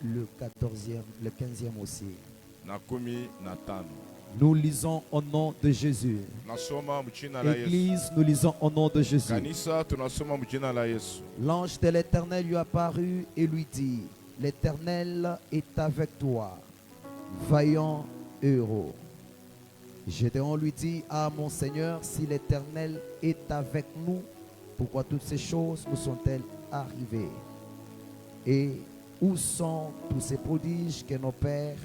Le 14e, le 15e aussi. na 15. Nous lisons au nom de Jésus. Nasoma mjina la Yesu. Église, nous lisons au nom de Jésus. Kanisa tunasoma mjina la Yesu. L'ange de l'Éternel lui apparut et lui dit: l'Éternel est avec toi, vaillant héros. Gédéon lui dit: ah mon Seigneur, si l'Éternel est avec nous, pourquoi toutes ces choses nous sont-elles arrivées? Et où sont tous ces prodiges que nos pères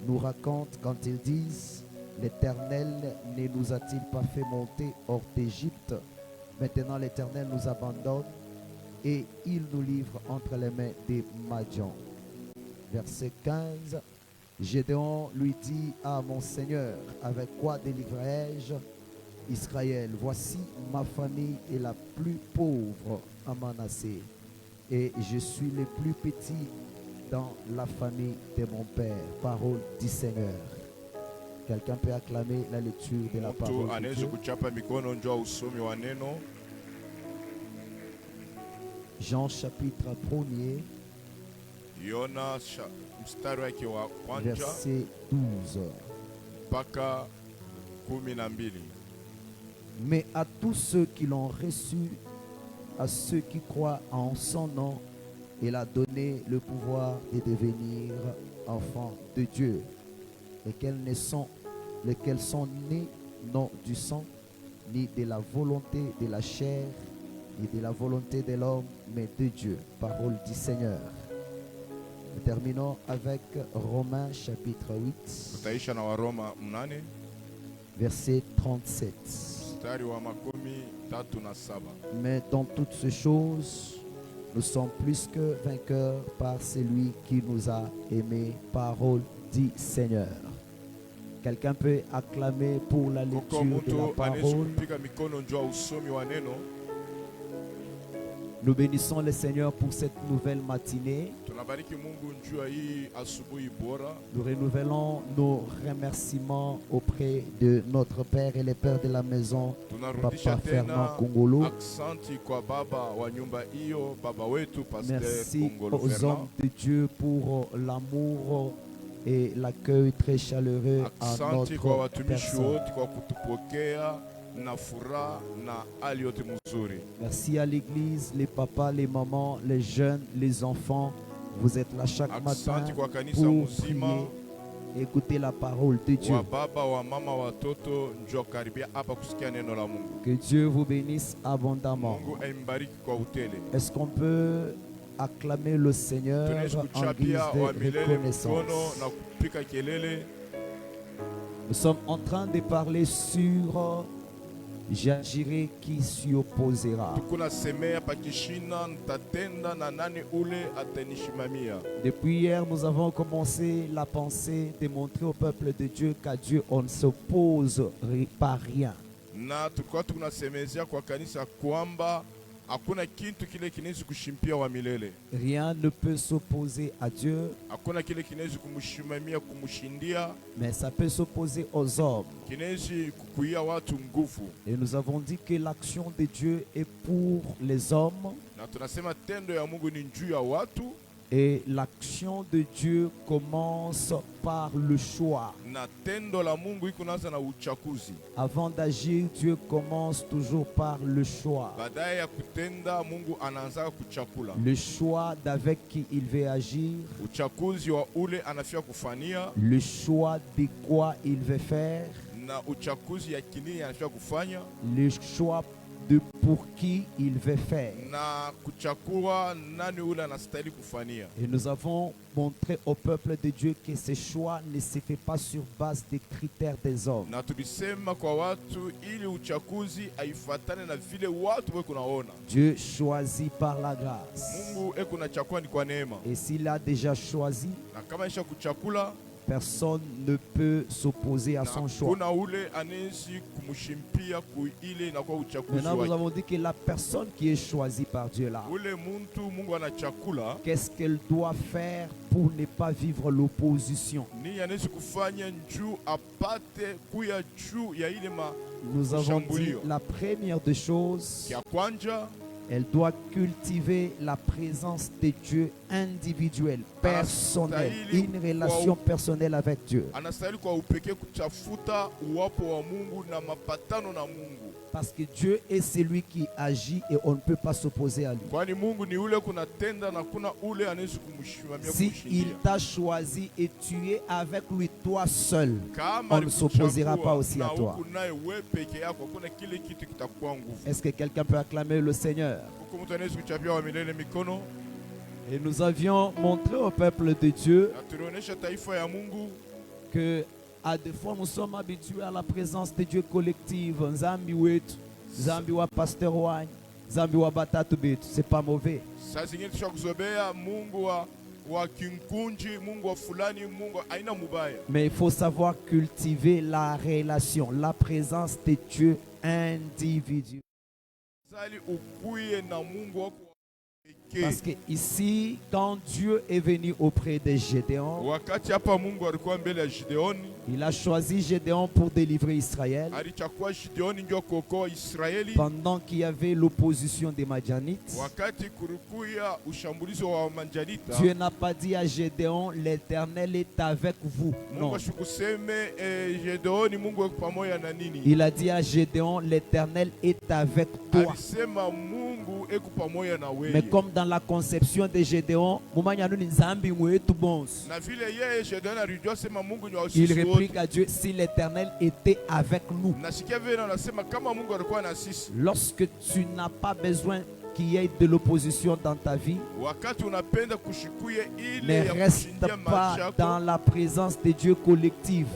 nous racontent quand ils disent: l'Éternel ne nous a-t-il pas fait monter hors d'Égypte? Maintenant l'Éternel nous abandonne et il nous livre entre les mains des Madians. Verset 15. Gédéon lui dit: ah mon Seigneur, avec quoi délivrerai-je Israël? Voici, ma famille est la plus pauvre à Manassé, et je suis le plus petit dans la famille de mon père. Parole du Seigneur. Quelqu'un peut acclamer la lecture de la parole de Dieu. Jean chapitre 1er, verset 12. Mais à tous ceux qui l'ont reçu, à ceux qui croient en son nom, il a donné le pouvoir de devenir enfants de Dieu, lesquels sont nés non du sang, ni de la volonté de la chair, ni de la volonté de l'homme, mais de Dieu. Parole du Seigneur. Nous terminons avec Romains chapitre 8, verset 37. Mais dans toutes ces choses, nous sommes plus que vainqueurs par celui qui nous a aimés. Parole du Seigneur. Quelqu'un peut acclamer pour la lecture de la parole. Nous bénissons le Seigneur pour cette nouvelle matinée. Nous renouvelons nos remerciements auprès de notre Père et les Pères de la maison, Papa Fernand Kongolo. Merci aux hommes de Dieu pour l'amour et l'accueil très chaleureux à notre personne. Merci à l'église, les papas, les mamans, les jeunes, les enfants. Vous êtes là chaque matin pour prier et écouter la parole de Dieu. Que Dieu vous bénisse abondamment. Est-ce qu'on peut acclamer le Seigneur en guise de reconnaissance? Nous sommes en train de parler sur j'agirai qui s'y opposera. Depuis hier, nous avons commencé la pensée de montrer au peuple de Dieu qu'à Dieu on ne s'oppose par rien. Rien ne peut s'opposer à Dieu, mais ça peut s'opposer aux hommes. Et nous avons dit que l'action de Dieu est pour les hommes, et l'action de Dieu commence par le choix. Avant d'agir, Dieu commence toujours par le choix. Le choix d'avec qui il veut agir, le choix de quoi il veut faire, le choix de pour qui il veut faire. Et nous avons montré au peuple de Dieu que ce choix ne se fait pas sur base des critères des hommes. Dieu choisit par la grâce. Et s'il a déjà choisi, personne ne peut s'opposer à son choix. Maintenant, nous avons dit que la personne qui est choisie par Dieu là, qu'est-ce qu'elle doit faire pour ne pas vivre l'opposition? Nous avons dit la première des choses, Elle doit cultiver la présence de Dieu individuelle, personnelle, une relation personnelle avec Dieu. Anastahili kwa upekee kutafuta uwapo wa Mungu na mapatano na Mungu. Parce que Dieu est celui qui agit et on ne peut pas s'opposer à lui. Kwani Mungu ni ule kunatenda na kuna ule anaweza kumshimamia Si kumshindia. il t'a choisi et tu es avec lui toi seul, Kama on ne s'opposera pas aussi à na toi. huku naye wewe peke yako kuna kile kitu kitakuwa nguvu. Est-ce que quelqu'un peut acclamer le Seigneur? Huko mtu anaweza kuchapia wa milele mikono. Et nous avions montré au peuple de Dieu Na tulionyesha taifa ya Mungu que à des fois nous sommes habitués à la présence de Dieu collective. Nzambi wetu, Nzambi wa pasteur wanyu, Nzambi wa batatu betu. C'est pas mauvais. saa zingine tushakuzobea Mungu wa kinkunji, Mungu wa fulani, Mungu aina mubaya. Mais il faut savoir cultiver la relation, la présence de Dieu individuelle. Zali ukuye na Mungu wako pekee. Parce que ici, quand Dieu est venu auprès de Gédéon, Wakati hapa Mungu alikuwa mbele ya Gideoni, il a choisi Gédéon pour délivrer Israël alichagua Gideoni ndio kuokoa Israeli. pendant qu'il y avait l'opposition des Madianites. Wakati kulikuya ushambulizi wa Manjanita, Dieu n'a pas dit à Gédéon, l'Éternel est avec vous. Non. Mungu ashikuseme Gideoni Mungu yuko pamoja na nini. Il a dit à Gédéon, l'Éternel est avec toi. Alisema Mungu eko pamoja na wewe. Mais comme dans la conception de Gédéon, Na vile yeye Gideoni alijua sema Mungu ni wa il sisi wote. réplique à Dieu, si l'Éternel était avec nous. Nasikia vile anasema kama Mungu alikuwa na sisi. Lorsque tu n'as pas besoin qu'il y ait de l'opposition dans ta vie, Wakati unapenda kushikuye ne ile ya reste kushindia pas maisha dans yako, la présence de Dieu collective.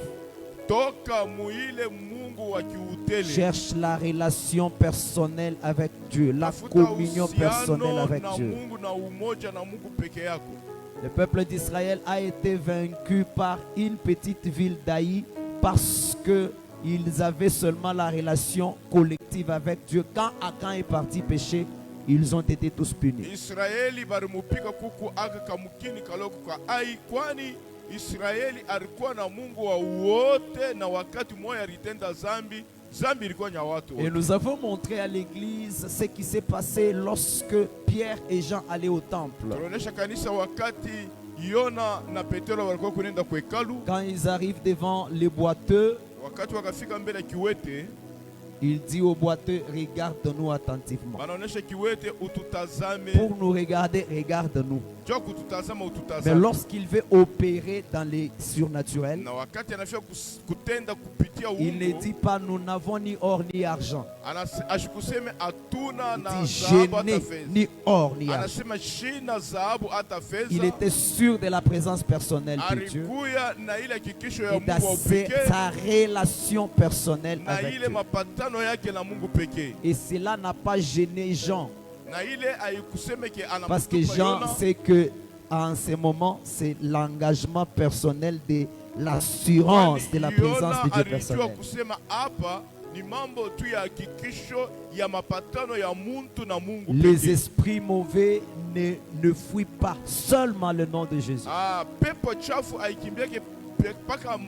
toka muile Mungu wa kiutele. Cherche la relation personnelle avec Dieu, la Tafuta communion personnelle uhusiano avec na Dieu. Mungu na umoja na Mungu peke yako. Le peuple d'Israël a été vaincu par une petite ville d'Aï parce qu'ils avaient seulement la relation collective avec Dieu. Quand Akan est parti pécher, ils ont été tous punis. Israeli balimupika kuku aka kamukini kaloko kwa ai, kwani Israeli alikuwa na Mungu wa wote, na wakati mmoja alitenda zambi, zambi ilikuwa nya watu Et wote. nous avons montré à l'église ce qui s'est passé lorsque Pierre et Jean allaient au temple. Tunaonesha kanisa wakati Yona na Petero walikuwa kunenda kwa hekalu, Quand ils arrivent devant les boiteux, wakati wakafika mbele ya kiwete, il dit aux boiteux, regarde-nous attentivement. banaonesha kiwete ututazame, Pour nous regarder, regarde-nous. jo kututazama Mais ututazame. lorsqu'il veut opérer dans les surnaturels, Na wakati anafika kutenda kupitia il ne uungu, dit pas nous n'avons ni or ni argent. ashikuseme atuna Il na dit je dhahabu hata n'ai fedha. ni or ni argent. Anasema shina dhahabu hata Il fedha. était sûr de la présence personnelle de Dieu Alikuya na ile hakikisho ya et Mungu wa upekee, sa relation personnelle na avec ile Dieu. mapatano yake na Mungu pekee. Et cela n'a pas gêné Jean. Na ile haikuseme ke Parce que anamtupa Jean Yona, sait que en ce moment, c'est l'engagement personnel de l'assurance de la kwani présence Yona de Dieu alijua personnel. kusema hapa ni mambo tu ya hakikisho ya mapatano ya muntu na Mungu Les pekee. esprits mauvais ne fuient pas seulement le nom de Jésus. Pepo chafu haikimbiake mpaka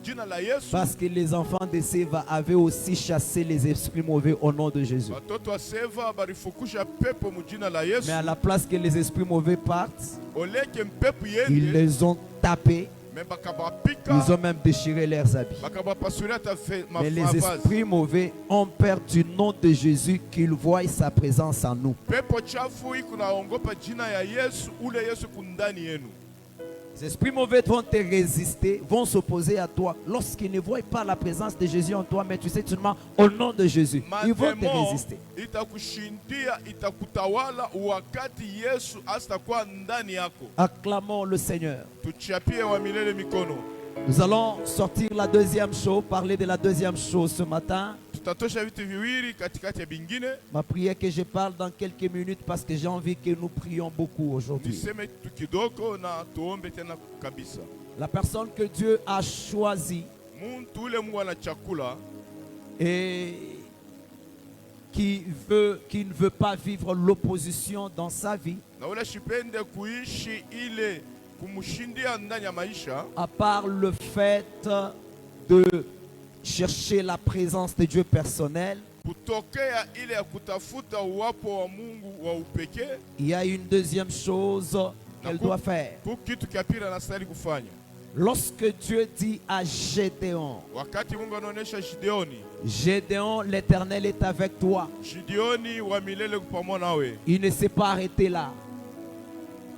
jina la Yesu. Parce que les enfants de Séva avaient aussi chassé les esprits mauvais au nom de Jésus. Watoto wa Seva balifukusha pepo mujina la Yesu. Mais à la place que les esprits mauvais partent, Oleke mpepo ils yende, les ont tapés. mais bakabapika, Ils ont même déchiré leurs habits. bakabapasula ta Mais les mavazi. esprits mauvais ont peur du nom de Jésus, qu'ils voient sa présence en nous. Pepo chafu iko naongopa jina ya Yesu, ule Yesu kundani yenu. Les esprits mauvais vont te résister, vont s'opposer à toi lorsqu'ils ne voient pas la présence de Jésus en toi, mais tu sais seulement au nom de Jésus. Ils vont te Mademo résister. itakushindia, itakutawala wakati Yesu asitakuwa ndani yako. Acclamons le Seigneur. Tuchapie wa milele mikono. Nous allons sortir la deuxième chose, parler de la deuxième chose ce matin. Tutatosha vitu viwili katikati ya bingine. Ma prière que je parle dans quelques minutes parce que j'ai envie que nous prions beaucoup aujourd'hui. Tuseme tu kidogo na tuombe tena kabisa. La personne que Dieu a choisie Muntu ule Mungu anachakula et qui ne veut pas vivre l'opposition dans sa vie, na ule shipende kuishi ile kumshindia ndani ya maisha, à part le fait de chercher la présence de Dieu personnel, kutokea ile ya kutafuta uwapo wa Mungu wa upekee, il y a une deuxième chose qu'elle doit faire. kitu kia pili anastahili kufanya. Lorsque Dieu dit à Gédéon, Wakati Mungu anaonesha Gideoni, Gédéon, l'Éternel est avec toi. Gideoni wa milele pamoja nawe, Il ne s'est pas arrêté là.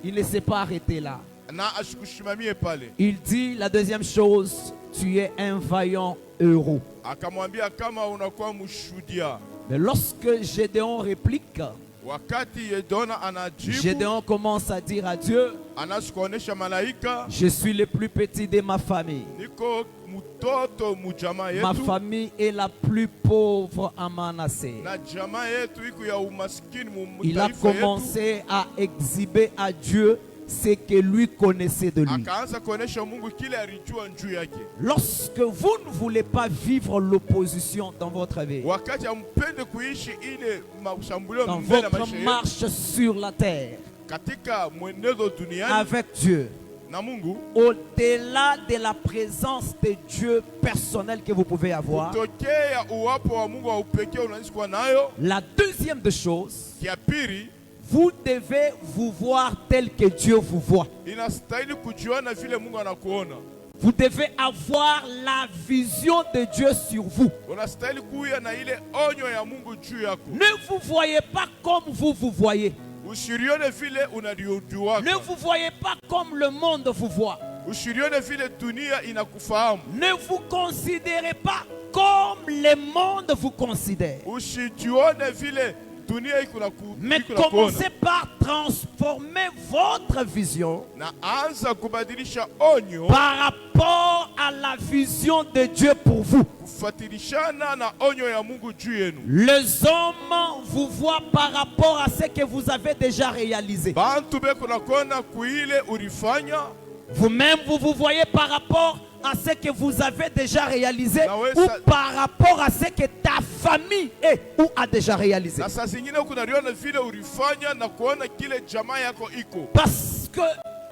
Il ne s'est pas arrêté là. na ashikushimamie pale. Il dit la deuxième chose, tu es un vaillant héros. Akamwambia kama unakuwa mshuhudia. Mais lorsque Gédéon réplique, Wakati Gideona anajibu, Gédéon commence à dire à Dieu, anaanza kuonesha malaika, je suis le plus petit de ma famille. niko mtoto mujamaa Ma yetu, famille est la plus pauvre à Manassé. na jamaa yetu iko ya umaskini Il a mutaifa yetu. commencé à exhiber à Dieu ce que lui connaissait de lui. Akaanza kuonesha Mungu kile alijua juu yake. Lorsque vous ne voulez pas vivre l'opposition dans votre vie, Wakati ampende kuishi ile mashambulio dans mbele ya votre maisha yetu, marche sur la terre katika mwenendo duniani avec Dieu, na Mungu, au-delà de la présence de Dieu personnelle que vous pouvez avoir, tokea uwapo wa Mungu wa upekee unaishi kuwa nayo. la deuxième des choses, Kia pili, vous devez vous voir tel que Dieu vous voit. inastahili kujiona vile Mungu anakuona. Vous devez avoir la vision de Dieu sur vous. Unastahili kuya na ile onyo ya Mungu juu yako. Ne vous voyez pas comme vous vous voyez. Usirione vile unalijuaka. Ne vous voyez pas comme le monde vous voit. Usirione vile dunia inakufahamu. Ne vous considérez pas comme le monde vous considère. Usijione vile dunia iko na Mais commencez par transformer votre vision na anza kubadilisha onyo par rapport à la vision de Dieu pour vous. kufatilishana na onyo ya Mungu juu yenu. Les hommes vous voient par rapport à ce que vous avez déjà réalisé. Bantu beko nakona kuile ulifanya. Vous-même, vous vous voyez par rapport à ce que vous avez déjà réalisé ou par rapport à ce que ta famille est ou a déjà réalisé. Na saa zingine kunaliona vile ulifanya na kuona kile jamaa yako iko. Parce que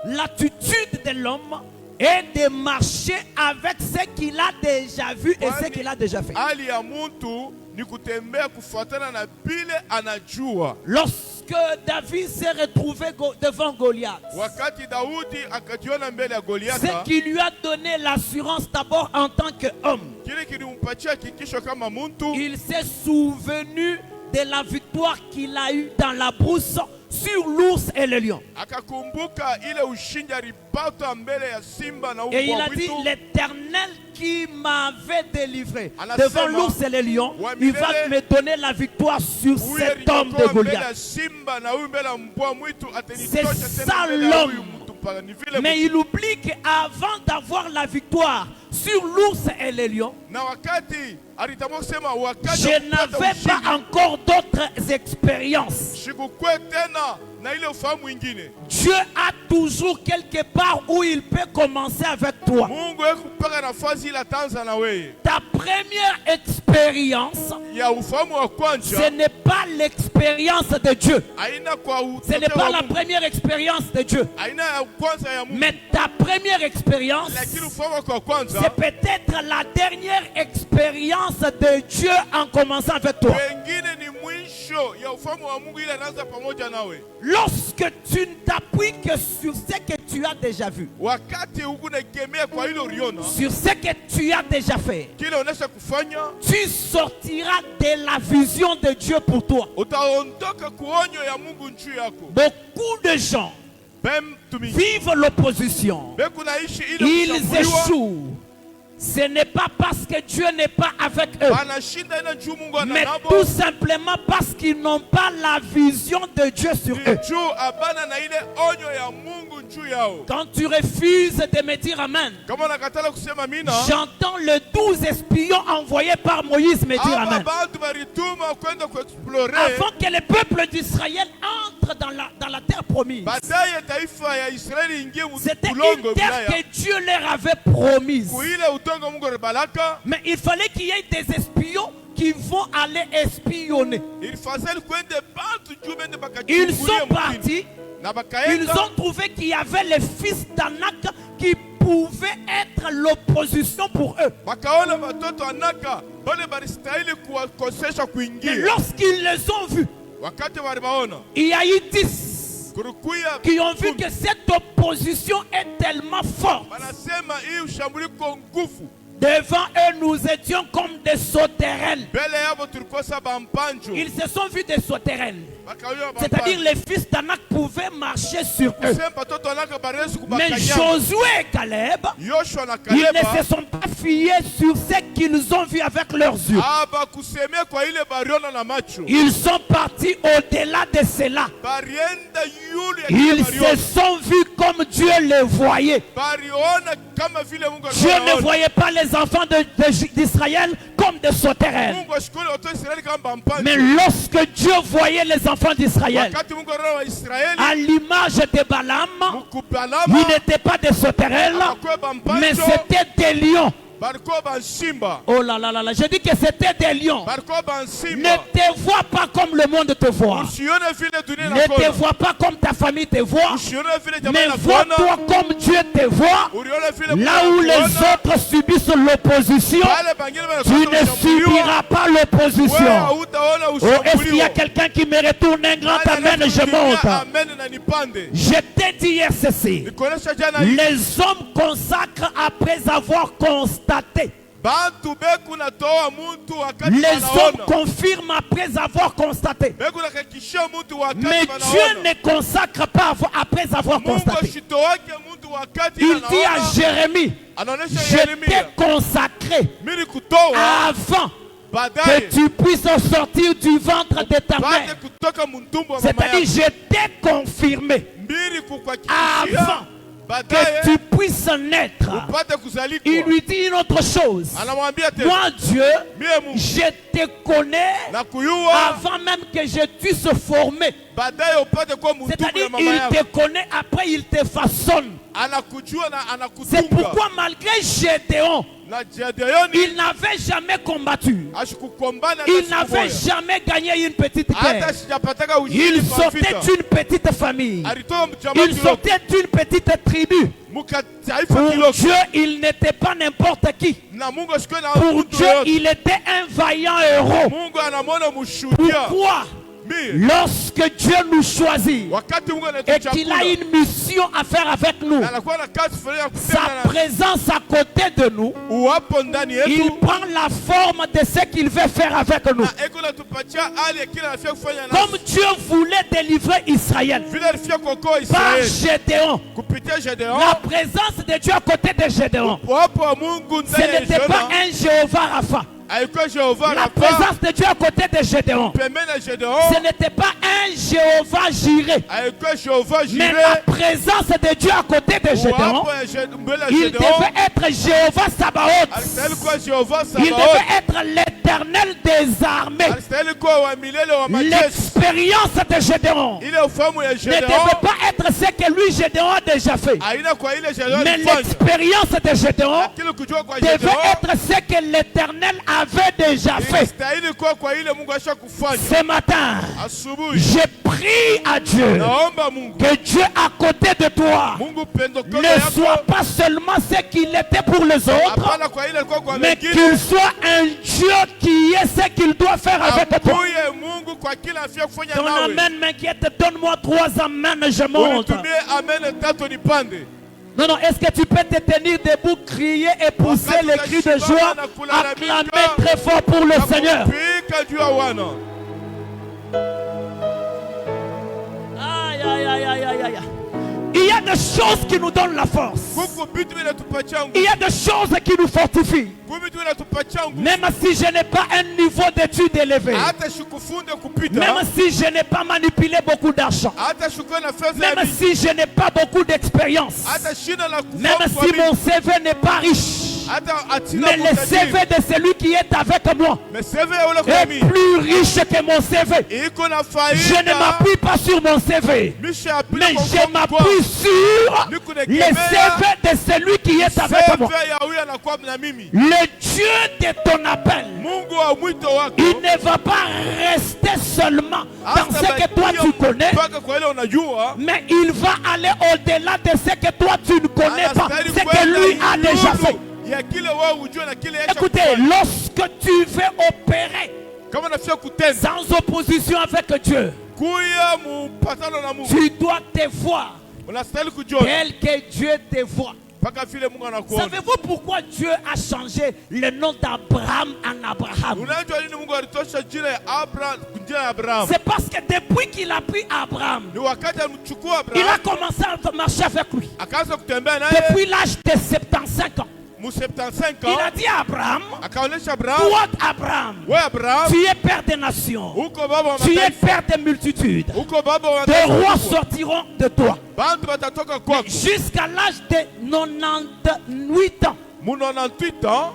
l'attitude de l'homme est de marcher avec ce qu'il a déjà vu et ce qu'il a déjà fait. Hali ya mtu ni kutembea kufuatana na bile anajua. Lorsque David s'est retrouvé devant Goliath, Wakati Daudi akajiona mbele ya ce Goliata, qui lui a donné l'assurance d'abord en tant qu'homme, kile kilimpatia hakikisho kama mtu, il s'est souvenu de la victoire qu'il a eue dans la brousse sur l'ours et le lion. akakumbuka ile ushindi alipata mbele ya simba na Et il mbwa a dit, mwitu. l'Éternel qui m'avait délivré Anasema, devant l'ours et le lion, il va Wamilele, me donner la victoire sur Huyu cet homme de alitoka mbele ya Goliath. simba na huyu mbele ya mbwa mwitu C'est atenitosha ça tena mbele ya huyu l'homme. mtu mpaka ni vile Mais mtu. il oublie qu'avant d'avoir la victoire sur l'ours et le lion, Na wakati alitambua kusema wakati je wa kupata n'avais pas ushindi, encore d'autres expériences. sikukwe tena na ile ufahamu mwingine. Dieu a toujours quelque part où il peut commencer avec toi. Mungu yekupaka nafasi ile atanza na weye. Ta première expérience, Ya ufahamu wa ce kwanza n'est pas l'expérience de Dieu. haina kwa Ce n'est utoto pas wa la Mungu. première expérience de Dieu. Haina ya kwanza ya Mungu. Mais ta première expérience, Lakini ufahamu kwa kwanza c'est peut-être la dernière expérience de Dieu en commençant avec toi. wengine ni mwisho ya ufahamu wa Mungu ile anaanza pamoja nawe. Lorsque tu ne t'appuies que sur ce que tu as déjà vu, Wakati unaegemea kwa ile uliona, sur ce que tu as déjà fait, kile unaisha kufanya, tu sortiras de la vision de Dieu pour toi. utaondoka kuonyo ya Mungu juu yako. Beaucoup de gens Bem tumingi vivent l'opposition. beku naishi ile Ils kushambuliwa, échouent. Ce n'est pas parce que Dieu n'est pas avec eux, banashinda ina juu Mungu mais ananabo, tout simplement parce qu'ils n'ont pas la vision de Dieu sur eux. ni juu abana na ile onyo ya Mungu juu yao. Quand tu refuses de me dire Amen, Kama nakatala kusema mina, j'entends les 12 espions envoyés par Moïse me dire aba Amen. bantu barituma kwenda kuexplore Avant que le peuple d'Israël entre dans la terre promise. baadaye taifa ya Israeli ingie C'était mulongo une terre Ulaya. que Dieu leur avait promise. Kuile utongo Mungu rebalaka, Mais il fallait qu'il y ait des espions qui vont aller espionner. il fallait kwende bantu juu bende Ils sont bakachungulia mkini. partis. Na Ils bakaenda ont trouvé qu'il y avait le fils d'Anak qui pouvait être l'opposition pour eux. bakaona batoto anaka bale balistahili kuwakosesha Mais kuingia. lorsqu'ils les ont vus, Wakati walibaona il y a eu 10 kurukuya qui ont vu que cette opposition est tellement forte. banasema hii ushambuliko nguvu. Devant eux, nous étions comme des sauterelles. Mbele yabo tulikosa bampanjo. Ils se sont vus des sauterelles. Bakaona C'est-à-dire bampanjo. les fils d'Anak pouvaient marcher sur eux. Kusema batoto anaka barezi Mais kubakanya. Josué et Caleb, Yoshua na ils ne Kaleba se sont pas fiés sur ce qu'ils ont vu avec leurs yeux. aba kusemea kwa ile bariona na macho. Ils sont partis au-delà de cela. Barienda yule ya Ils kile se bariona. sont vus comme Dieu les voyait. Bariona kama vile Mungu Dieu ne anaona. voyait pas les enfants d'Israël comme des sauterelles. Mungu ashukuru watu wa Israeli kama bampanjo. Mais lorsque Dieu voyait les enfants d'Israël, Wakati Mungu anaona wa Israeli à l'image de Balaam, mukupalama ils n'étaient pas des sauterelles, akakuwa bampanjo. mais c'était des lions. Bariko bansimba. Oh là là là là, je dis que c'était des lions. Bariko Ne bansimba. te vois pas comme le monde te voit. Usione vile dunia Ne te inakuona. vois pas comme ta famille te voit. Usione vile jamaa Mais inakuona. vois-toi comme Dieu te voit. Ulione vile Là Mungu où les anakuona. autres subissent l'opposition, Pale pengine tu wanakosa ne kushambuliwa. subiras pas Wewe l'opposition. hautaona Oh, est-ce qu'il y a ushambuliwa. quelqu'un qui me retourne un grand Nani amen? Je anayekutumia monte. amen na nipande. Je t'ai dit hier ceci. Nikuonesha jana hii. Les hommes consacrent après avoir constaté. Bantu beku natoa mtu wakati Les hommes wanaona. confirment après avoir constaté. Beku nakakishia mtu wakati Mais Dieu wanaona. ne consacre pas après avoir Mungu constaté. shito wake mtu wakati Il dit à anaona. Jérémie, Anaonesha je t'ai Yeremia. consacré Mimi kutoa avant baadaye. que tu puisses sortir du ventre de ta Baada mère. kutoka mtumbo wa mama C'est-à-dire, yako. je t'ai confirmé Mbili kukuhakikishia. avant Baadaye que tu puisses naître. upate kuzalikwa. Il lui dit une autre chose. Anamwambia tena. Moi, Dieu, Mie Mungu. je te connais Na kuyua. avant même que je puisse former. Baadaye upate kuwa mtumbo C'est-à-dire, ya mama il yako. te connaît, après il te façonne. Anakujua na C'est anakutunga. pourquoi malgré Gédéon, Na Gideoni il n'avait jamais combattu. ashikukombana hata Il siku n'avait moja. jamais gagné une petite Hata guerre. sijapataka ushindi Il kwa sortait vita. d'une petite famille. Alitoa mjamaa Il kidogo. sortait d'une petite tribu. Muka taifa Pour kidogo. Dieu, il n'était pas n'importe qui. Na Mungu ashikwe na Pour mtu Dieu, yote. il était un vaillant héros. Mungu anamwona mshuhudia. Pourquoi? Mimi Lorsque Dieu nous choisit wakati Mungu et qu'il a anatuchagua une mission à faire avec nous, na anakuwa na kazi fulani ya sa kutenda na présence à côté de nous, uwapo ndani il yetu prend la forme de ce qu'il veut faire avec nous. na eko natupatia hali ya kile anafia kufanya na Comme Dieu voulait délivrer Israël vile alifia kuokoa par Israeli Gédéon, kupitia Gedeon. la présence de Dieu à côté de Gédéon, Wapo wa Mungu ce ndani ya n'était pas Gedeon. un Jéhovah Rapha. Alikuwa Jehova La Rafa présence de Dieu à côté de Gédéon, pembeni ya Gedeon. ce n'était pas un Jéhovah Jiré, Alikuwa Jehova mais Jireh. la présence de Dieu à côté de Gédéon, Wapo ya mbele ya il Gedeon. devait être Jéhovah Sabaoth. Alistahili kuwa Jehova Il Sabaoth. devait être l'éternel des armées. Alistahili kuwa wa milele wa majeshi. L'expérience de Gédéon Ile ufahamu ya ne Gedeon devait pas être ce que lui, Gédéon, a déjà fait. haina kwa ile Gedeon Mais alifanya. l'expérience de Gédéon Lakini kujua kwa devait Gedeon être ce que l'éternel avait déjà fait. ilistahili kuwa kwa ile Mungu asha kufanya. Ce matin, Asubuhi je prie à Dieu naomba Mungu, que Dieu à côté de toi Mungu pendekozo ne yako soit pas seulement ce qu'il était pour les autres, hapana kwa ile alikuwa kwa mais wengine. qu'il soit un Dieu qui est ce qu'il doit faire avec toi. Akuye Mungu kwa kila afia kufanya Ton nawe. amen m'inquiète, donne-moi 3 amen, je monte. Unitumie amen tatu nipande. Non, non, est-ce que tu peux te tenir debout, crier et pousser les cris de joie, acclamer très fort pour le Seigneur. Nakupika juu ya wana. Aïe, aïe, aïe, aïe, aïe, aïe. Il y a des choses qui nous donnent la force. Kuku vitu vinatupatia Il nguvu. y a des choses qui nous fortifient. Kuku vitu vinatupatia nguvu. Même si je n'ai pas un niveau d'études élevé, Hata shukufunde kupita. même si je n'ai pas manipulé beaucoup d'argent, Hata shukuwe na fedha ya même mingi. si je n'ai pas beaucoup d'expérience, Hata shina la même kufahamu kwa si mingi. mon CV n'est pas riche, Mais le CV de celui qui est avec moi est plus riche que mon CV. Je ne m'appuie pas sur mon CV, mais je m'appuie sur le CV de celui qui est avec moi. Le Dieu de ton appel, il ne va pas rester seulement dans ce que toi tu connais, mais il va aller au-delà de ce que toi tu ne connais pas, ce que lui a déjà fait. Écoutez, lorsque tu veux opérer sans opposition avec Dieu, tu dois te voir tel que Dieu te voit. Savez-vous pourquoi Dieu a changé le nom d'Abraham en Abraham? C'est parce que depuis qu'il a pris Abraham, il a commencé à marcher avec lui. Depuis l'âge de 75 ans. Il a dit à Abraham, toi Abraham, tu es père des nations, tu es père des multitudes, des rois sortiront de toi. Jusqu'à l'âge de 98 ans,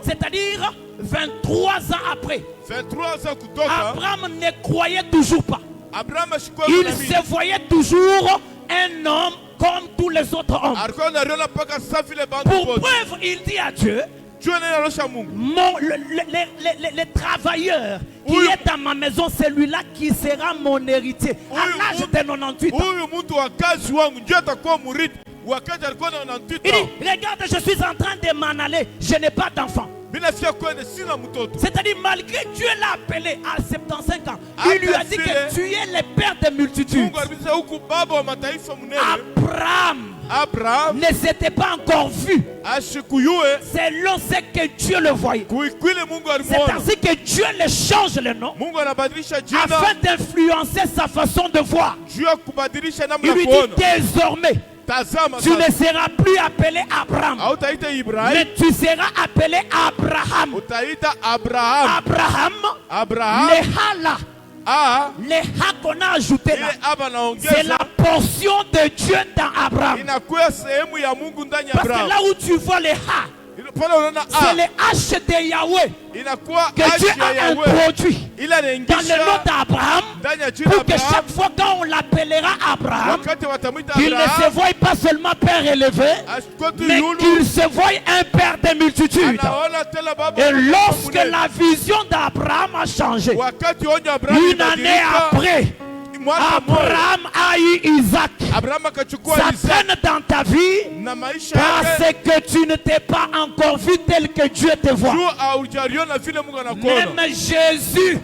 c'est-à-dire 23 ans après, Abraham ne croyait toujours pas. Il se voyait toujours un homme comme tous les autres hommes. Pour preuve, il dit à Dieu, le travailleur qui est dans ma maison, celui-là qui sera mon héritier à l'âge de 98 ans. Il dit, regarde, je suis en train de m'en aller, je n'ai pas d'enfant. C'est-à-dire, malgré Dieu l'a appelé à 75 ans, il lui a dit que tu es le père des multitudes. Abraham ne s'était pas encore vu selon ce que Dieu le voyait. C'est ainsi que Dieu le change le nom afin d'influencer sa façon de voir. Il lui dit désormais, tu ne seras plus appelé Abraham, mais tu seras appelé Abraham. Abraham, le ha là, le ha qu'on a ajouté là, c'est la portion de Dieu dans Abraham. Parce que là où tu vois le ha, c'est le H de Yahweh que Dieu a introduit dans le nom d'Abraham pour que chaque fois quand on l'appellera Abraham, qu'il ne se voie pas seulement père élevé, mais qu'il se voie un père des multitudes. Et lorsque la vision d'Abraham a changé, une année après, Abraham a eu Isaac. Ça traîne dans ta vie parce que tu ne t'es pas encore vu tel que Dieu te voit. Même Jésus,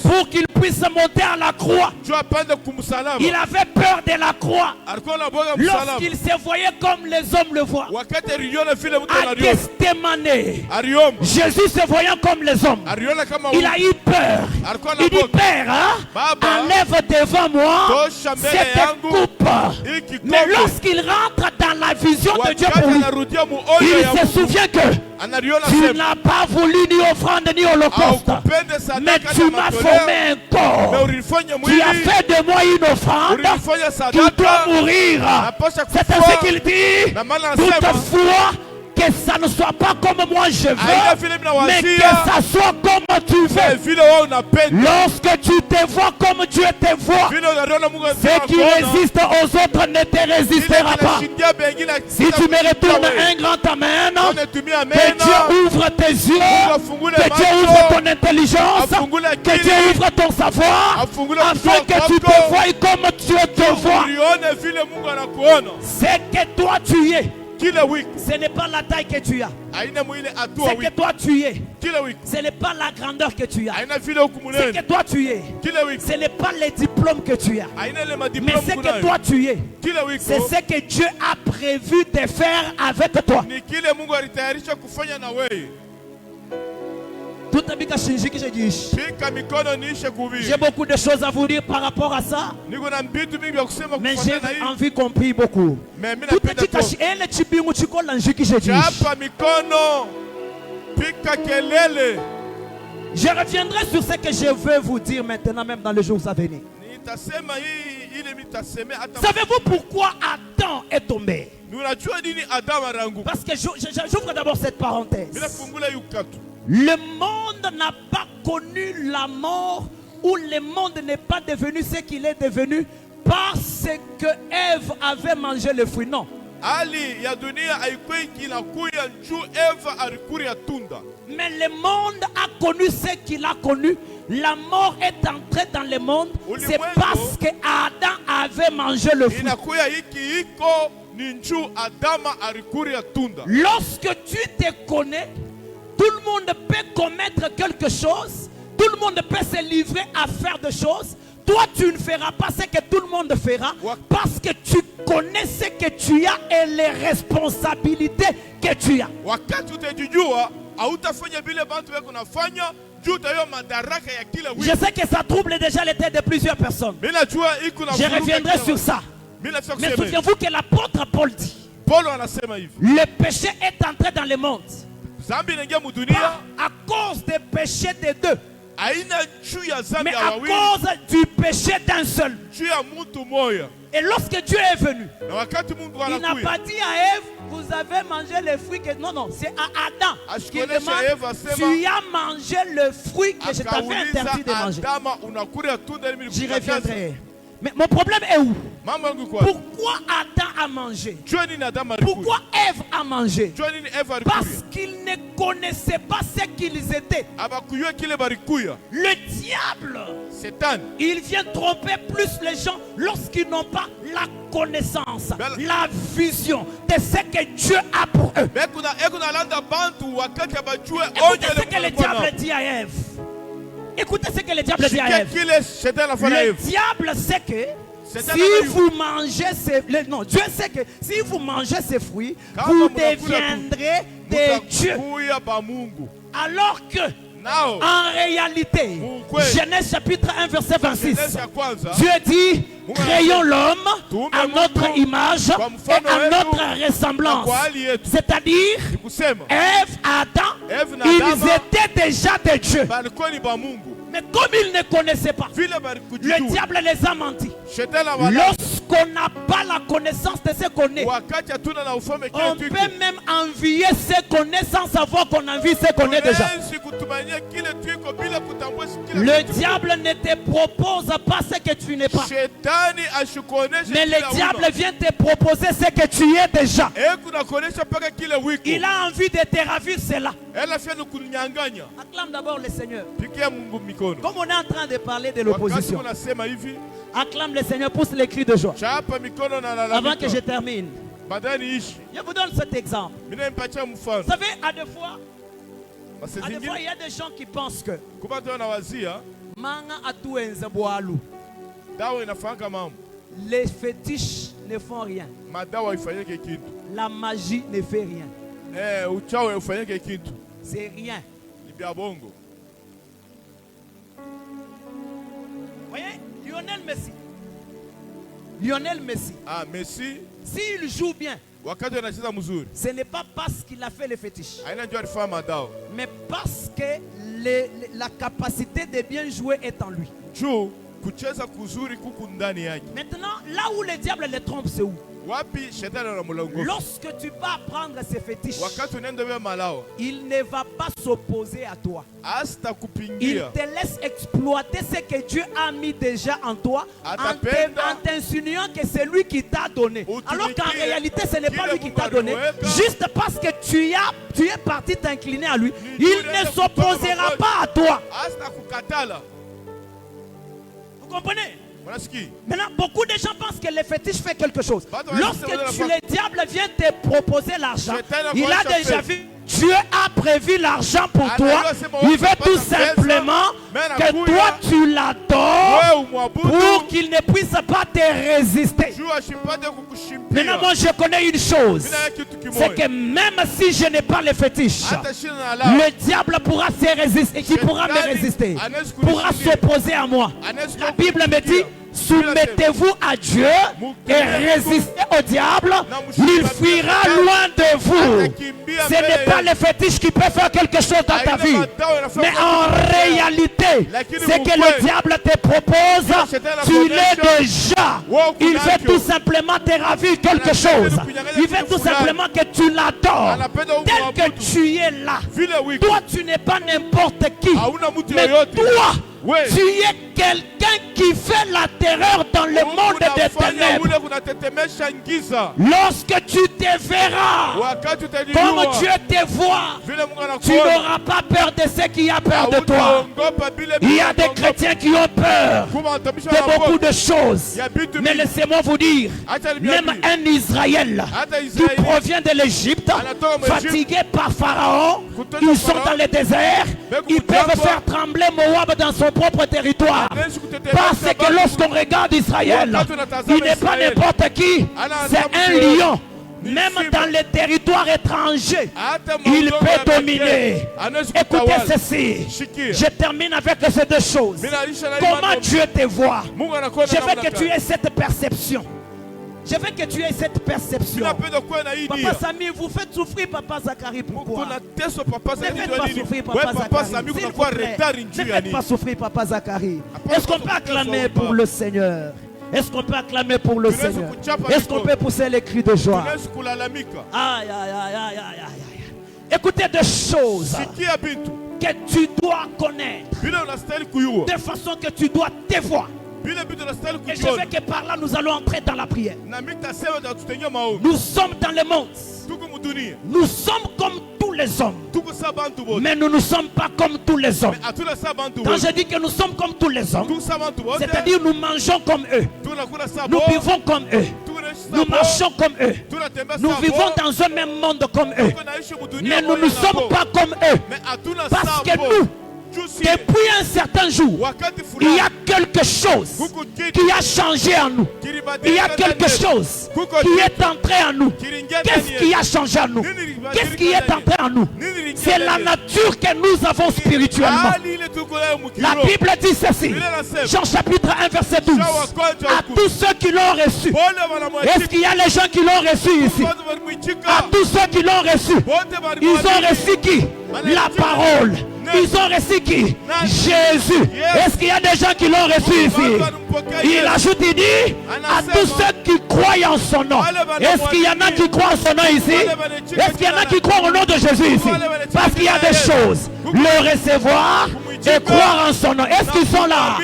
pour qu'il puisse monter à la croix, il avait peur de la croix. Lorsqu'il se voyait comme les hommes le voient, à Gethsemane, Jésus se voyant comme les hommes, il a eu peur. Il dit, Père, enlève devant moi cette coupe. Mais lorsqu'il rentre dans la vision de Dieu pour lui, il se souvient que tu n'as pas voulu ni offrande ni holocauste, mais tu m'as formé un corps. Tu as fait de moi une offrande qui doit mourir. C'est ainsi qu'il dit, toutefois, que ça ne soit pas comme moi je veux, mais que ça soit comme tu veux. Lorsque tu te vois comme Dieu te voit, ce qui résiste aux autres ne te résistera pas. Si tu me retournes un grand amen, que Dieu ouvre tes yeux, que Dieu ouvre ton intelligence, que Dieu ouvre ton savoir, afin que tu te voies comme Dieu te voit. C'est que toi tu es. Ce n'est pas la taille que tu as. C'est que toi tu es. Ce n'est pas la grandeur que tu as. C'est que toi tu es. Ce n'est pas les diplômes que tu as. Mais c'est que toi tu es. C'est ce que Dieu a prévu de faire avec toi. Tout a que je dis. J'ai beaucoup de choses à vous dire par rapport à ça. Mais j'ai envie qu'on prie beaucoup. Je reviendrai sur ce que je veux vous dire maintenant, même dans les jours à venir. Savez-vous pourquoi Adam est tombé? Parce que j'ouvre d'abord cette parenthèse. Le monde n'a pas connu la mort, ou le monde n'est pas devenu ce qu'il est devenu parce que Ève avait mangé le fruit. Non. Mais le monde a connu ce qu'il a connu. La mort est entrée dans le monde. C'est parce que Adam avait mangé le fruit. Lorsque tu te connais, tout le monde peut commettre quelque chose. Tout le monde peut se livrer à faire des choses. Toi, tu ne feras pas ce que tout le monde fera parce que tu connais ce que tu as et les responsabilités que tu as. Je sais que ça trouble déjà les têtes de plusieurs personnes. Je reviendrai sur ça. Mais souvenez-vous que l'apôtre Paul dit, le péché est entré dans le monde à cause des péchés des deux. Mais à cause du péché d'un seul. Et lorsque Dieu est venu, il n'a pas dit à Ève, vous avez mangé le fruit que... Non, c'est à Adam qui demande, tu as mangé le fruit que je t'avais interdit de manger. J'y reviendrai. Mais mon problème est où? Pourquoi Adam a mangé? Pourquoi Ève a mangé? Parce qu'ils ne connaissaient pas ce qu'ils étaient. Le diable, il vient tromper plus les gens lorsqu'ils n'ont pas la connaissance, la vision de ce que Dieu a pour eux. Écoutez ce que le diable dit à Ève. Écoutez ce que le diable dit à Ève. Le diable sait que si vous mangez ces... Non, Dieu sait que si vous mangez ces fruits, vous deviendrez des dieux. Alors que, en réalité, Genèse chapitre 1 verset 26, Dieu dit, créons l'homme à notre image et à notre ressemblance. C'est-à-dire, Ève, Adam, ils étaient déjà des dieux. Mais comme ils ne connaissaient pas, le diable les a menti. Lorsqu'on n'a pas la connaissance de ce qu'on est, on peut même envier ce qu'on est sans savoir qu'on envie ce qu'on est déjà. Le diable ne te propose pas ce que tu n'es pas. Mais le diable vient te proposer ce que tu es déjà. Il a envie de te ravir cela. Acclame d'abord le Seigneur. Comme on est en train de parler de l'opposition, acclame le Seigneur, pousse les cris de joie. Avant que je termine, je vous donne cet exemple. Vous savez, à deux fois, il y a des gens qui pensent que les fétiches ne font rien. La magie ne fait rien. C'est rien. Voyez, Lionel Messi. Ah, Messi. S'il joue bien, ce n'est pas parce qu'il a fait les fétiches, mais parce que la capacité de bien jouer est en lui. Maintenant, là où le diable les trompe, c'est où? Lorsque tu vas apprendre ces fétiches, il ne va pas s'opposer à toi. Il te laisse exploiter ce que Dieu a mis déjà en toi en t'insinuant que c'est lui qui t'a donné. Alors qu'en réalité, ce n'est pas lui qui t'a donné. Juste parce que tu es parti t'incliner à lui, il ne s'opposera pas à toi. Vous comprenez? Maintenant, beaucoup de gens pensent que le fétiche fait quelque chose. Lorsque le diable vient te proposer l'argent, il a déjà vu. Dieu a prévu l'argent pour toi. Il veut tout simplement que toi tu l'adores pour qu'il ne puisse pas te résister. Maintenant, moi je connais une chose, c'est que même si je n'ai pas le fétiche, le diable pourra se résister, qui pourra me résister, pourra s'opposer à moi. La Bible me dit, soumettez-vous à Dieu et résistez au diable, il fuira loin de vous. Ce n'est pas le fétiche qui peut faire quelque chose dans ta vie. Mais en réalité, ce que le diable te propose, tu l'es déjà. Il veut tout simplement te ravir quelque chose. Il veut tout simplement que tu l'adores. Tel que tu es là. Toi, tu n'es pas n'importe qui. Mais toi, tu es quelqu'un qui fait la terreur dans le monde des ténèbres. Lorsque tu te verras comme Dieu te voit, tu n'auras pas peur de ceux qui ont peur de toi. Il y a des chrétiens qui ont peur de beaucoup de choses. Mais laissez-moi vous dire, même un Israël qui provient de l'Égypte, fatigué par Pharaon, ils sont dans le désert, ils peuvent faire trembler Moab dans son propre territoire. Parce que lorsqu'on regarde Israël, il n'est pas n'importe qui, c'est un lion. Même dans les territoires étrangers, il peut dominer. Écoutez ceci. Je termine avec ces deux choses. Comment Dieu te voit? Je veux que tu aies cette perception. Je veux que tu aies cette perception. Papa Samy, vous faites souffrir Papa Zacharie. Pourquoi? Ne faites pas souffrir Papa Zacharie. Ne faites pas souffrir Papa Zacharie. Est-ce qu'on peut acclamer pour le Seigneur? Est-ce qu'on peut acclamer pour le Seigneur? Est-ce qu'on peut pousser les cris de joie? Aïe, aïe, aïe, aïe, aïe, aïe. Écoutez des choses que tu dois connaître, de façon que tu dois te voir. Et je veux que par là nous allons entrer dans la prière. Nous sommes dans le monde. Nous sommes comme tous les hommes. Mais nous ne sommes pas comme tous les hommes. Quand je dis que nous sommes comme tous les hommes, c'est-à-dire nous mangeons comme eux. Nous vivons comme eux. Nous marchons comme eux. Nous vivons dans un même monde comme eux. Mais nous ne sommes pas comme eux. Parce que nous, depuis un certain jour, il y a quelque chose qui a changé en nous. Il y a quelque chose qui est entré en nous. Qu'est-ce qui a changé en nous? Qu'est-ce qui est entré en nous? C'est la nature que nous avons spirituellement. La Bible dit ceci. Jean chapitre 1 verset 12. À tous ceux qui l'ont reçu. Est-ce qu'il y a les gens qui l'ont reçu ici? À tous ceux qui l'ont reçu. Ils ont reçu qui? La parole. Ils ont reçu qui? Jésus. Est-ce qu'il y a des gens qui l'ont reçu ici? Il ajoute, il dit, à tous ceux qui croient en son nom. Est-ce qu'il y en a qui croient en son nom ici? Est-ce qu'il y en a qui croient au nom de Jésus ici? Parce qu'il y a des choses. Le recevoir et croire en son nom. Est-ce qu'ils sont là?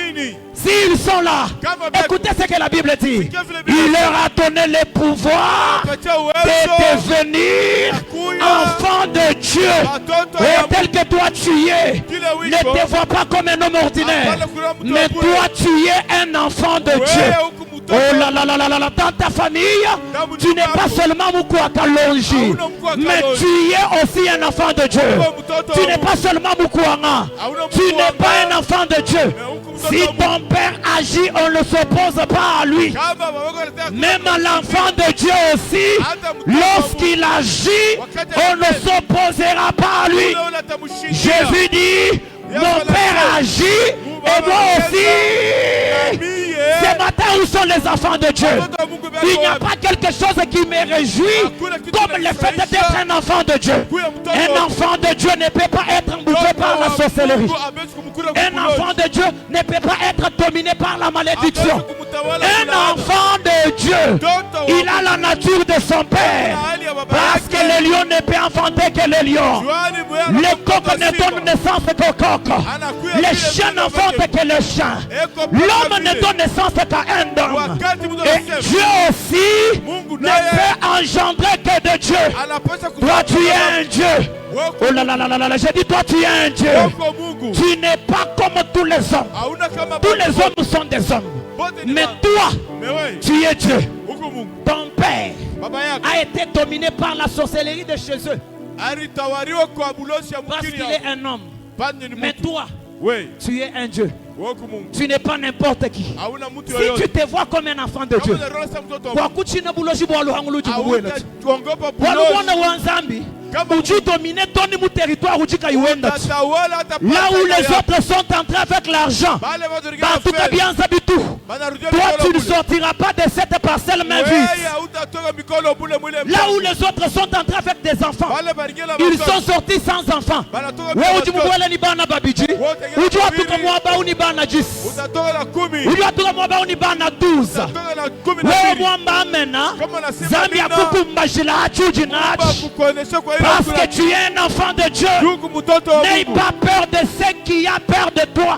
S'ils sont là, écoutez ce que la Bible dit. Il leur a donné le pouvoir de devenir enfants de Dieu. Et tel que toi tu es, ne te vois pas comme un homme ordinaire, mais toi tu es un enfant de Dieu. Oh là là là là là, dans ta famille, tu n'es pas seulement Moukoua Kalonji, mais tu es aussi un enfant de Dieu. Tu n'es pas seulement Moukouanga, tu n'es pas un enfant de Dieu. Si ton père agit, on ne s'oppose pas à lui. Même à l'enfant de Dieu aussi, lorsqu'il agit, on ne s'opposera pas à lui. Jésus dit, mon père agit et moi aussi. Ce matin, où sont les enfants de Dieu? Il n'y a pas quelque chose qui me réjouit comme le fait d'être un enfant de Dieu. Un enfant de Dieu ne peut pas être embouffé par la sorcellerie. Un enfant de Dieu ne peut pas être dominé par la malédiction. Un enfant de Dieu, il a la nature de son père. Parce que le lion ne peut enfanter que le lion. Le coq ne donne naissance qu'au coq. Le chien n'enfante que le chien. L'homme ne donne naissance qu'à un homme. Et Dieu aussi ne peut engendrer que de Dieu. Toi tu es un Dieu. Oh là là là là là, j'ai dit toi tu es un Dieu. Tu n'es pas comme tous les hommes. Tous les hommes sont des hommes. Mais toi, tu es Dieu. Ton père a été dominé par la sorcellerie de chez eux. Parce qu'il est un homme. Mais toi, tu es un Dieu. Tu n'es pas n'importe qui. Si tu te vois comme un enfant de Dieu, où tu dominais ton territoire, où tu là où les autres sont entrés avec l'argent, tout est bien habité. Toi, tu ne sortiras pas de cette parcelle main vide. Là où les autres sont entrés avec des enfants, ils sont sortis sans enfants. Où tu vois les bana babiji, où tu as tout comme moi, bah, on y bana 10, où tu as tout comme moi, bah, on y bana 12. Où moi, bah, maintenant, Zambia, beaucoup m'achila, tu dis parce que tu es un enfant de Dieu. N'aie pas peur de ce qui a peur de toi.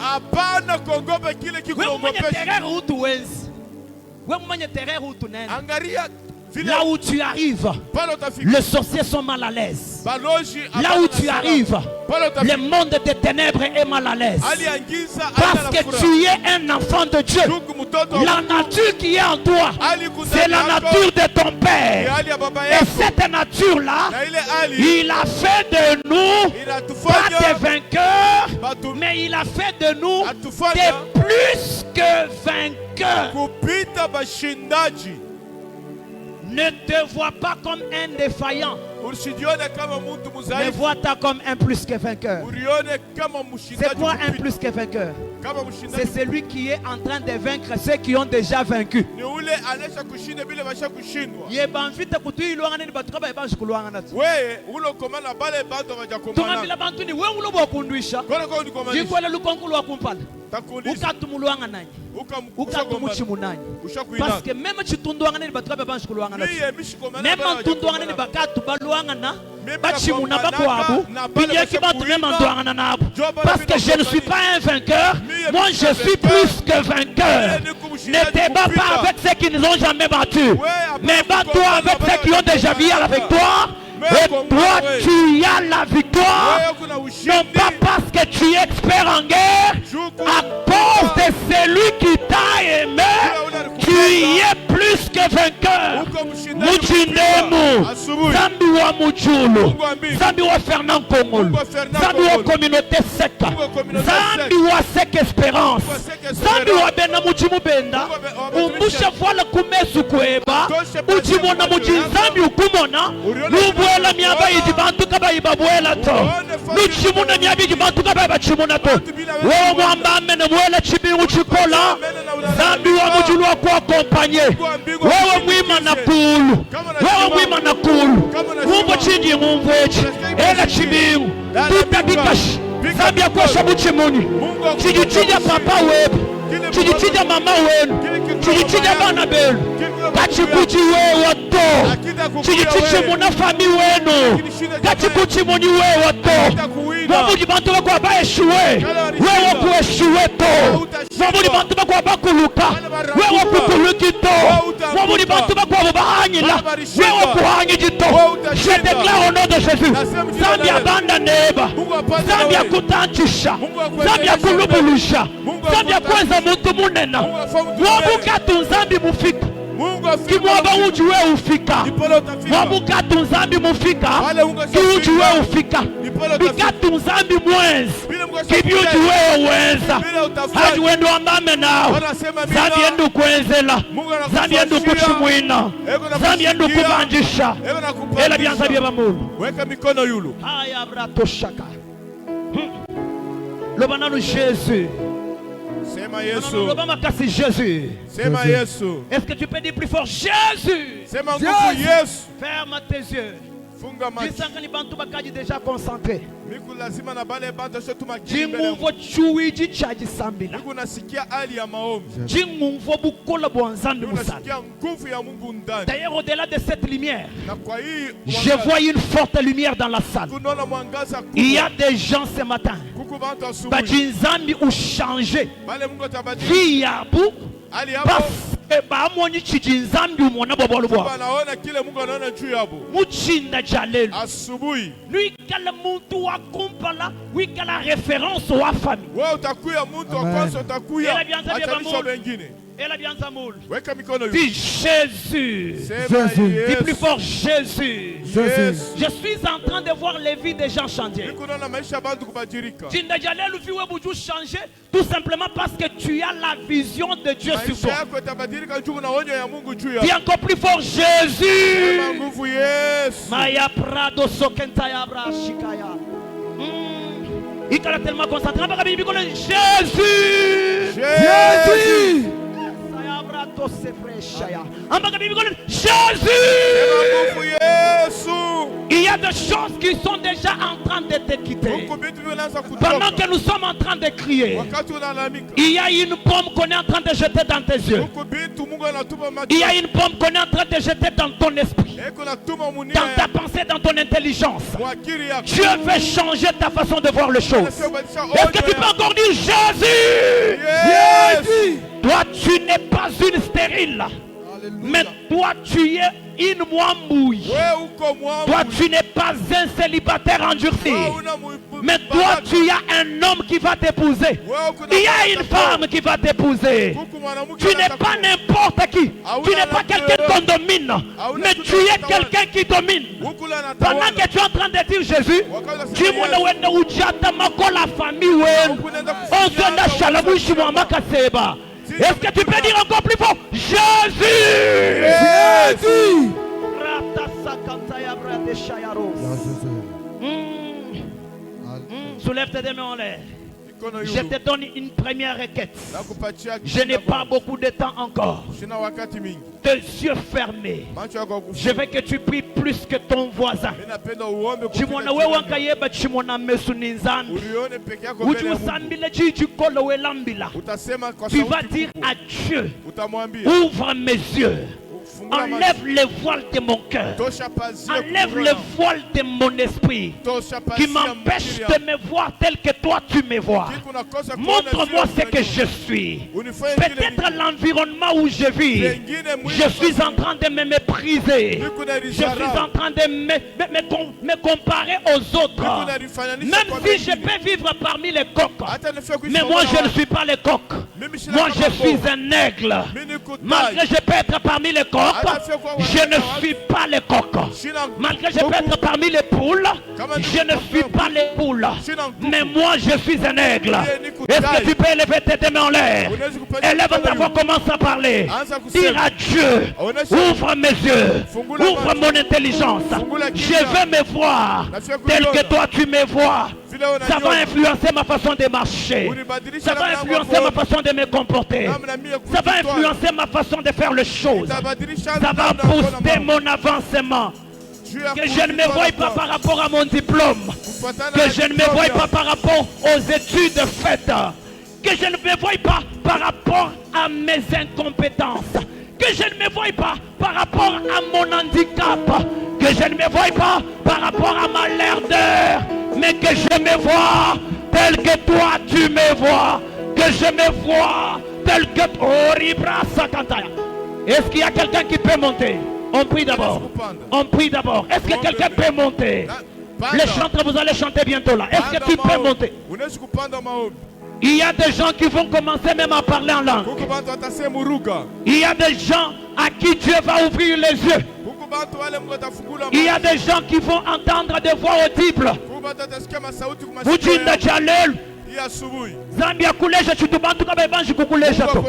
Là où tu arrives, les sorciers sont mal à l'aise. Là où tu arrives, le monde des ténèbres est mal à l'aise. Parce que tu es un enfant de Dieu. La nature qui est en toi, c'est la nature de ton Père. Et cette nature-là, il a fait de nous pas des vainqueurs, mais il a fait de nous des plus que vainqueurs. Ne te vois pas comme un défaillant, mais vois-toi comme un plus que vainqueur. C'est quoi un plus que vainqueur? C'est celui qui est en train de vaincre ceux qui ont déjà vaincu. Parce que même si tu parce que je ne suis pas un vainqueur, moi je suis plus que vainqueur. Ne te bats pas avec ceux qui ne ont jamais battu, mais bats-toi avec ceux qui ont déjà vu la victoire. Et toi tu as la victoire, non pas parce que tu es expert en guerre, à cause de celui qui t'a aimé, tu es plus que vainqueur. Muchindemu, Zambi wa Muchulu, Zambi wa Fernand Kongol, Zambi wa communauté sec, Zambi wa Sec Espérance, Zambi wa Bena Muchimubenda, Umusha voila kumesu kweba, Uchimona Muchinzambi ukumona, Nubuela miaba ijibantu kaba ibabuela to, Nuchimuna miabi ijibantu kaba ibachimuna to, Wo mwamba mene mwela chibi uchikola, Zambi wa Muchulu wa kwa kompanye, Wo mwima na pulu, Wo mwima na kulu, Mumbo chindi mumbo echi, Ela chibiu, Tuta bikashi, Zambi ya kwa shabuchimuni, Chijichija papa webu, Chijichija mama wenu, Chijichija bana belu, Kachikuchi we wato, Chijichichi muna fami wenu, Kachikuchi muni we wato, Wabuji bantu wako wabaye shuwe, we waku eshuwe to, Wabuji bantu wako wabakuluka, we waku kuluki to, Wabuji bantu wako wabahanyila, we waku hanyiji to. Je déclare au nom de Jésus, Zambi abanda neba, Zambi akutantisha, Zambi akulubulusha, Zambi akweza muntu munena, Wabuka tunzambi mufika, Kimwaba ujuwe ufika, Wabuka tunzambi mufika, Kiujuwe ufika, Bika tunzambi mwenzi, Kibiujuwe uwenza, Haji wendo ambame nao, Zambi endu kwenzela, Zambi endu kuchimwina, Zambi endu kubanjisha, Ela bianza bieba mulu. Weka mikono yulu. Haya brato shaka. Lobananu Jésus. Sema Yesu. Lobama kasi Jésus. Sema Yesu. Est-ce que tu peux dire plus fort Jésus? Sema nguvu Yesu. Ferme tes yeux. Funga macho. Disanga ni bantu bakaji déjà concentré. Miku lazima na bale bantu sio tumakini. Jimunvo chuiji chaji sambila. Miku nasikia hali ya maombi. Jimunvo bukola bwanzandu musana. Nasikia nguvu ya Mungu ndani. D'ailleurs au-delà de cette lumière, Na kwa hii je vois une forte lumière dans la salle. Tunaona mwangaza kubwa. Il y a des gens ce matin. Kuku bantu asubuhi. Bajinzambi ou changer. Bale Mungu atabadili. Vie yabu. Hali yabo. Baamoni chijinzambi umona bobolwa. Wanaona kile Mungu anaona juu yabo. Muchinda jalelu. Asubuhi. Lui kala muntu wa kumpala, lui kala référence wa famille. Wewe utakuya mtu wa kwanza utakuya. Atanisha wengine. Dis Jésus. Jésus. Dis plus fort Jésus. Jésus. Je suis en train de voir les vies des gens changer. Tu n'as jamais vu où changer tout simplement parce que tu as la vision de Dieu sur toi. Dis encore plus fort Jésus. Maya Prado Sokentaya Brashikaya. Il est tellement concentré. Jésus. Jésus. Jésus. Il y a des choses qui sont déjà en train de te quitter. Pendant que nous sommes en train de crier, il y a une pomme qu'on est en train de jeter dans tes yeux. Il y a une pomme qu'on est en train de jeter dans ton esprit, dans ta pensée, dans ton intelligence. Dieu veut changer ta façon de voir les choses. Est-ce que tu peux encore dire Jésus? Jésus. Toi, tu n'es pas une stérile. Mais toi, tu es une mouille. Toi, tu n'es pas un célibataire endurci. Mais toi, tu as un homme qui va t'épouser. Il y a une femme qui va t'épouser. Tu n'es pas n'importe qui. Tu n'es pas quelqu'un qu'on domine. Mais tu es quelqu'un qui domine. Pendant que tu es en train de dire Jésus, dis-moi la famille. Est-ce que tu peux dire encore plus fort Jésus? Jésus. Soulève tes deux mains en l'air. Je te donne une première requête. Je n'ai pas beaucoup de temps encore. Tes yeux fermés. Je veux que tu pries plus que ton voisin. Tu vas dire à Dieu, ouvre mes yeux. Enlève le voile de mon cœur. Enlève le voile de mon esprit qui m'empêche de me voir tel que toi tu me vois. Montre-moi ce que je suis. Peut-être l'environnement où je vis, je suis en train de me mépriser. Je suis en train de me comparer aux autres. Même si je peux vivre parmi les coqs. Mais moi je ne suis pas les coqs. Moi je suis un aigle. Malgré que je peux être parmi les coqs, je ne suis pas les coqs. Malgré que je peux être parmi les poules, je ne suis pas les poules. Mais moi je suis un aigle. Est-ce que tu peux élever tes mains en l'air? Élève ta voix, commence à parler. Dire à Dieu, ouvre mes yeux, ouvre mon intelligence. Je veux me voir tel que toi tu me vois. Ça va influencer ma façon de marcher. Ça va influencer ma façon de me comporter. Ça va influencer ma façon de faire les choses. Ça va booster mon avancement. Que je ne me voie pas par rapport à mon diplôme. Que je ne me voie pas par rapport aux études faites. Que je ne me voie pas par rapport à mes incompétences. Que je ne me voie pas par rapport à mon handicap. Que je ne me voie pas par rapport à ma laideur. Mais que je me vois tel que toi tu me vois. Que je me vois tel que... Est-ce qu'il y a quelqu'un qui peut monter? On prie d'abord. On prie d'abord. Est-ce que quelqu'un peut monter? Les chanteurs, vous allez chanter bientôt là. Est-ce que tu peux monter? Il y a des gens qui vont commencer même à parler en langue. Il y a des gens à qui Dieu va ouvrir les yeux. Il y a des gens qui vont entendre des voix audibles. Zambia kuleja chitubantu kama ebanji kukuleja to.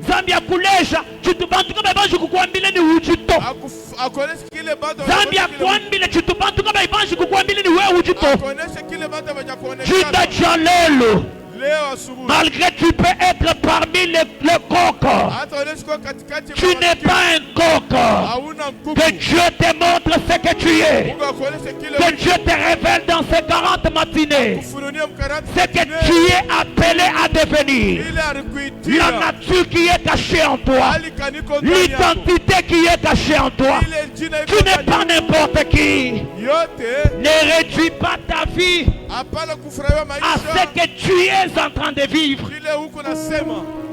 Zambia kuleja chitubantu kama ebanji kukuambile ni ujito. Zambia kuambile chitubantu kama ebanji kukuambile ni wewe ujito. Chita chalelo. Malgré que tu peux être parmi les coqs, tu n'es pas un coq. Que Dieu te montre ce que tu es. Que Dieu te révèle dans ces 40 matinées ce que tu es appelé à devenir. La nature qui est cachée en toi. L'identité qui est cachée en toi. Tu n'es pas n'importe qui. Ne réduis pas ta vie à ce que tu es en train de vivre.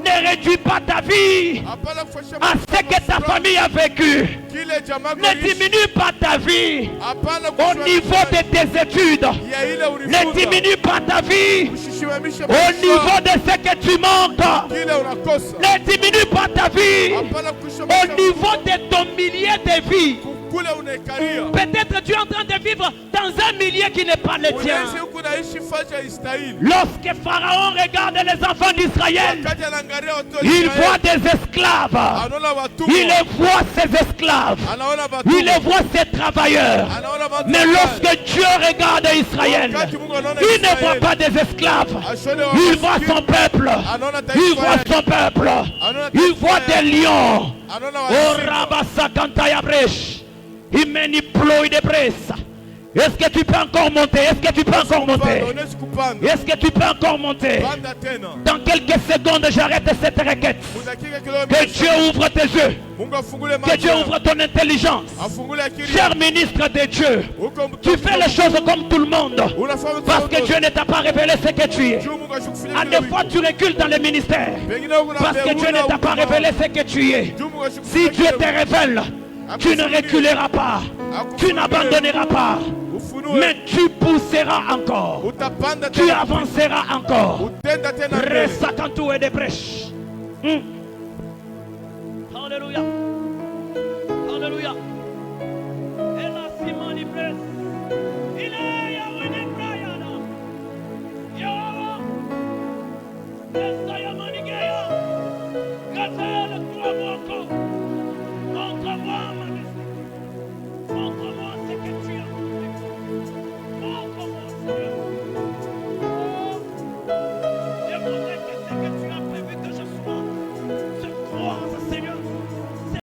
Ne réduis pas ta vie à ce que ta famille a vécu. Ne diminue pas ta vie au niveau de tes études. Ne diminue pas ta vie au niveau de ce que tu manques. Ne diminue pas ta vie au niveau de ton milieu de vie. Peut-être tu es en train de vivre dans un milieu qui n'est pas le tien. Lorsque Pharaon regarde les enfants d'Israël, il voit des esclaves. Il voit ses esclaves. Il voit ses travailleurs. Mais lorsque Dieu regarde Israël, il ne voit pas des esclaves. Il voit son peuple. Il voit son peuple. Il voit des lions. Oh Rabasakantaya Brèche. Il manipule des presses. Est-ce que tu peux encore monter? Est-ce que tu peux encore monter? Est-ce que tu peux encore monter? Dans quelques secondes, j'arrête cette requête. Que Dieu ouvre tes yeux. Que Dieu ouvre ton intelligence. Cher ministre de Dieu, tu fais les choses comme tout le monde. Parce que Dieu ne t'a pas révélé ce que tu es. À des fois, tu recules dans le ministère. Parce que Dieu ne t'a pas révélé ce que tu es. Si Dieu te révèle, tu ne reculeras pas, tu n'abandonneras pas, mais tu pousseras encore, tu avanceras encore. Resakantou et des brèches. Alléluia. Alléluia.